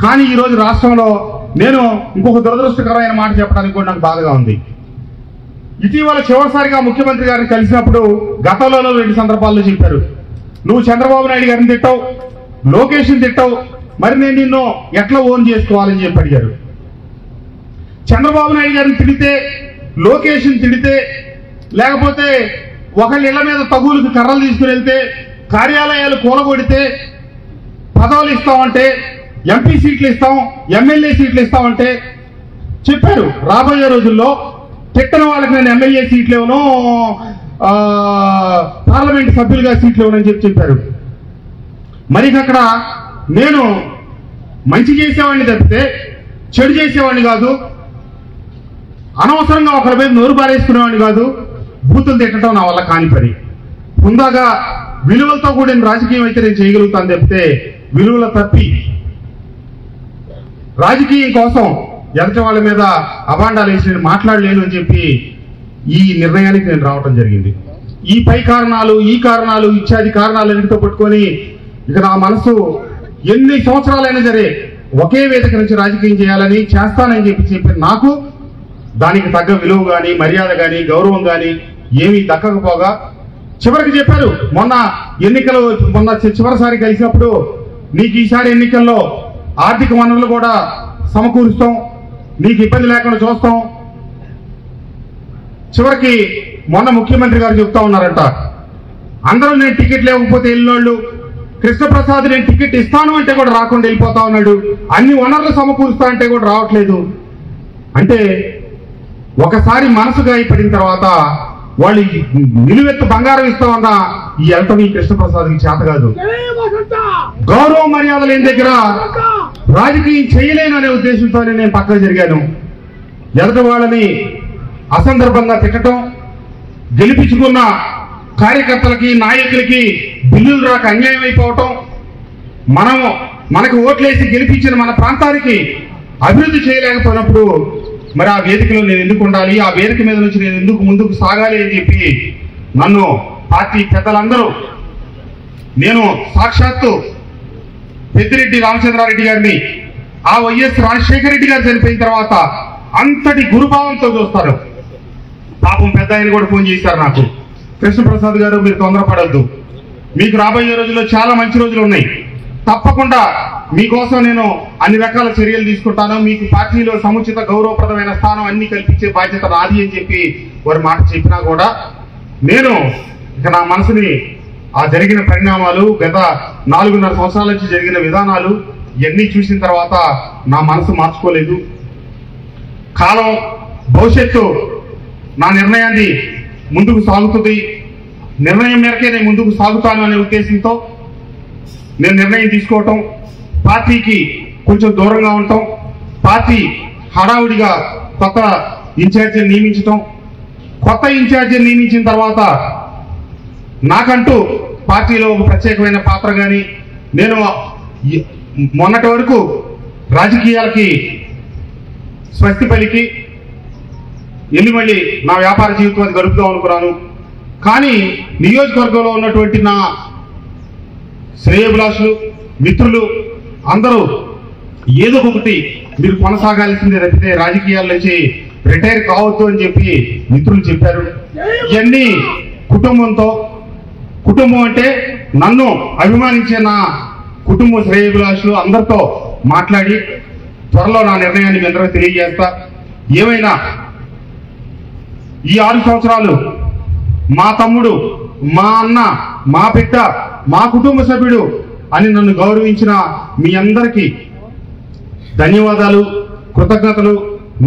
కానీ ఈరోజు రాష్ట్రంలో నేను ఇంకొక దురదృష్టకరమైన మాట చెప్పడానికి కూడా నాకు బాధగా ఉంది. ఇటీవల చివరిసారిగా ముఖ్యమంత్రి గారిని కలిసినప్పుడు గతంలో 2 సందర్భాల్లో చెప్పారు, నువ్వు చంద్రబాబు నాయుడు గారిని తిట్టావు, లోకేష్ని తిట్టావు, మరి నేను నిన్ను ఎట్లా ఓన్ చేసుకోవాలని చెప్పి అడిగారు. చంద్రబాబు నాయుడు గారిని తిడితే, లోకేష్ని తిడితే, లేకపోతే ఒకళ్ళ ఇళ్ల మీద తగులుకు కర్రలు తీసుకుని వెళ్తే, కార్యాలయాలు కూలగొడితే, పదవులు ఇస్తామంటే, ఎంపీ సీట్లు ఇస్తాం, ఎమ్మెల్యే సీట్లు ఇస్తామంటే చెప్పారు. రాబోయే రోజుల్లో తిట్టని వాళ్ళకి నేను ఎమ్మెల్యే సీట్లు ఇవ్వను, పార్లమెంట్ సభ్యులుగా సీట్లు ఇవ్వనని చెప్పారు. మరి అక్కడ నేను మంచి చేసేవాడిని తప్పితే చెడు చేసేవాడిని కాదు, అనవసరంగా ఒకరి మీద నోరు బారేసుకునేవాడిని కాదు, బూతులు తిట్టడం నా వల్ల కాని పని. హుందాగా విలువలతో కూడిన రాజకీయం అయితే నేను చేయగలుగుతాను తప్పితే విలువల తప్పి రాజకీయం కోసం ఎదటి వాళ్ళ మీద అభాండాలు వేసి మాట్లాడలేను అని చెప్పి ఈ నిర్ణయానికి నేను రావటం జరిగింది. ఈ పై కారణాలు, ఈ కారణాలు, ఇత్యాది కారణాలు ఎన్నిటితో పట్టుకొని ఇక నా మనసు ఎన్ని సంవత్సరాలైనా సరే ఒకే వేదిక నుంచి రాజకీయం చేయాలని, చేస్తానని చెప్పి నాకు దానికి తగ్గ విలువ కానీ, మర్యాద కానీ, గౌరవం కానీ ఏమీ దక్కకపోగా చివరికి చెప్పారు. మొన్న చివరిసారి కలిసినప్పుడు నీకు ఈసారి ఎన్నికల్లో ఆర్థిక వనరులు కూడా సమకూరుస్తాం, నీకు ఇబ్బంది లేకుండా చూస్తాం. చివరికి మొన్న ముఖ్యమంత్రి గారు చెప్తా ఉన్నారంట, అందరూ నేను టికెట్ లేకపోతే వెళ్ళినోళ్ళు, కృష్ణప్రసాద్ నేను టికెట్ ఇస్తాను అంటే కూడా రాకుండా వెళ్ళిపోతా ఉన్నాడు, అన్ని వనరులు సమకూరుస్తా అంటే కూడా రావట్లేదు. అంటే ఒకసారి మనసు గాయపడిన తర్వాత వాళ్ళు నిలువెత్తు బంగారం ఇస్తామన్నా ఈ వెళ్తాం ఈ కృష్ణప్రసాద్కి చేత కాదు. గౌరవ మర్యాద లేని దగ్గర రాజకీయం చేయలేను అనే ఉద్దేశంతోనే నేను పక్కన జరిగాను. ఎదటి వాళ్ళని అసందర్భంగా తిట్టడం, గెలిపించుకున్న కార్యకర్తలకి, నాయకులకి బిల్లులు రాక అన్యాయం అయిపోవటం, మనకు ఓట్లేసి గెలిపించిన మన ప్రాంతానికి అభివృద్ధి చేయలేకపోయినప్పుడు మరి ఆ వేదికలో నేను ఎందుకు ఉండాలి, ఆ వేదిక మీద నుంచి నేను ఎందుకు ముందుకు సాగాలి అని చెప్పి నన్ను పార్టీ పెద్దలందరూ, నేను సాక్షాత్తు పెద్దిరెడ్డి రామచంద్రారెడ్డి గారిని, ఆ వైఎస్ రాజశేఖర రెడ్డి గారు చనిపోయిన తర్వాత అంతటి గురుభావంతో చూస్తారు. పాపం పెద్ద ఆయన కూడా ఫోన్ చేశారు నాకు, కృష్ణప్రసాద్ గారు మీరు తొందరపడద్దు, మీకు రాబోయే రోజుల్లో చాలా మంచి రోజులు ఉన్నాయి, తప్పకుండా మీకోసం నేను అన్ని రకాల చర్యలు తీసుకుంటాను, మీకు పార్టీలో సముచిత గౌరవప్రదమైన స్థానం అన్ని కల్పించే బాధ్యత నాది అని చెప్పి వారి మాట చెప్పినా కూడా నేను ఇక నా మనసుని ఆ జరిగిన పరిణామాలు, గత 4.5 సంవత్సరాల నుంచి జరిగిన విధానాలు ఇవన్నీ చూసిన తర్వాత నా మనసు మార్చుకోలేదు. కాలం, భవిష్యత్తు నా నిర్ణయాన్ని ముందుకు సాగుతుంది, నిర్ణయం మేరకే నేను ముందుకు సాగుతాను అనే ఉద్దేశంతో నేను నిర్ణయం తీసుకోవటం, పార్టీకి కొంచెం దూరంగా ఉండటం, పార్టీ హడావుడిగా కొత్త ఇన్ఛార్జిని నియమించటం, కొత్త ఇన్ఛార్జిని నియమించిన తర్వాత నాకంటూ పార్టీలో ఒక ప్రత్యేకమైన పాత్ర కానీ, నేను మొన్నటి వరకు రాజకీయాలకి స్వస్తి పలికి వెళ్ళి మళ్ళీ నా వ్యాపార జీవితం అది గడుపుదాం అనుకున్నాను. కానీ నియోజకవర్గంలో ఉన్నటువంటి నా శ్రేయోభిలాషులు, మిత్రులు అందరూ ఏదో ఒకటి మీరు కొనసాగాల్సిందే తప్పితే రాజకీయాల నుంచి రిటైర్ కావద్దు అని చెప్పి మిత్రులు చెప్పారు. ఇవన్నీ కుటుంబం అంటే నన్ను అభిమానించే నా కుటుంబ శ్రేయోభిలాషులు అందరితో మాట్లాడి త్వరలో నా నిర్ణయాన్ని మీ అందరూ తెలియజేస్తా. ఏమైనా ఈ 6 సంవత్సరాలు మా తమ్ముడు, మా అన్న, మా బిడ్డ, మా కుటుంబ సభ్యుడు అని నన్ను గౌరవించిన మీ అందరికీ ధన్యవాదాలు, కృతజ్ఞతలు.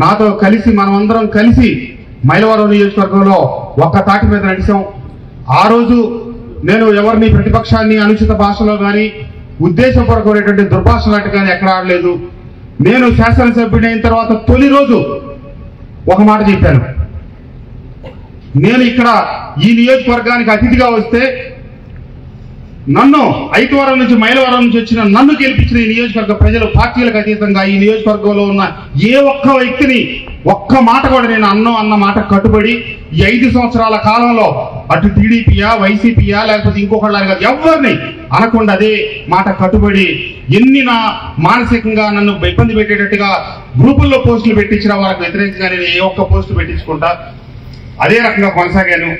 నాతో కలిసి మనమందరం కలిసి మైలవరం నియోజకవర్గంలో ఒక్క తాటి మీద నడిచాం. ఆ రోజు నేను ఎవరిని ప్రతిపక్షాన్ని అనుచిత భాషలో కానీ ఉద్దేశపూర్వకమైనటువంటి దుర్భాషలాంటి కానీ ఎక్కడ ఆడలేదు. నేను శాసనసభ్యుడి అయిన తర్వాత తొలి రోజు ఒక మాట చెప్పాను, నేను ఇక్కడ ఈ నియోజకవర్గానికి అతిథిగా వస్తే నన్ను ఐకవరం నుంచి మైలవరం నుంచి వచ్చిన నన్ను గెలిపించిన ఈ నియోజకవర్గ ప్రజలు పార్టీలకు అతీతంగా ఈ నియోజకవర్గంలో ఉన్న ఏ ఒక్క వ్యక్తిని ఒక్క మాట కూడా నేను అన్న మాట కట్టుబడి ఈ 5 సంవత్సరాల కాలంలో అటు టీడీపీయా, వైసీపీయా, లేకపోతే ఇంకొకళ్ళని కాదు, ఎవరిని అనకుండా అదే మాట కట్టుబడి ఎన్ని నా మానసికంగా నన్ను ఇబ్బంది పెట్టేటట్టుగా గ్రూపుల్లో పోస్టులు పెట్టించిన వాళ్ళకి వ్యతిరేకంగా నేను ఏ ఒక్క పోస్టు పెట్టించుకుంటా అదే రకంగా కొనసాగాను.